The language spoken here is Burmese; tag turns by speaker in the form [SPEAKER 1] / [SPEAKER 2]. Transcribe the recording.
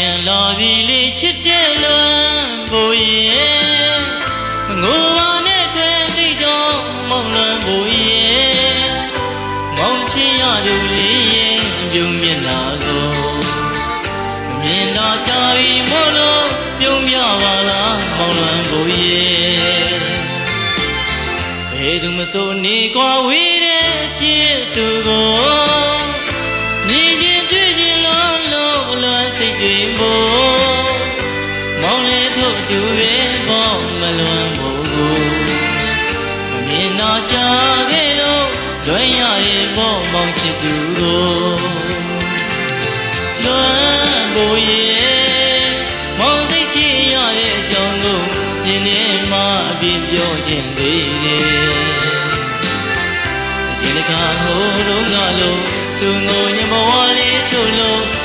[SPEAKER 1] ပြင်လာပြီလေချစ်တဲ့လွမ်းဖို့ရဲ့ငိုပါနဲ့တွေ့တိတ်တော့မောင်လွမ်းဖို့ရဲ့မောင်ချင်ရသူလေးရဲ့ပြုံးမျက်နှာကိုမြင်တော့ကြပြီမို့လို့ပြုံးပြပါလားမောင်လွမ်းဖို့ရဲ့ဘယ်သူမစိုးနေကွာဝေးတဲ့ချစ်သူကိုနေချင်းတွေ့ချင်းလုံးလုံးအလွန်စိတ်တွေမို့မောင်လေးတို့သူပဲပေါ့မလွမ်းဘူးမမြင်တော့ကြခဲ့လို့လွမ်းရရဲ့ပေါ့မောင်ချစ်သူကိုလွမ်းဖို့ရဲ့မောင်သိချင်ရတဲ့အကြောင်းကိုဒီနေ့မှအပြည့်ပြောခြင်းသေးတယ်ဒီကဟိုးတော့ငါလို့သူငိုညမဝလေးထုတ်လို့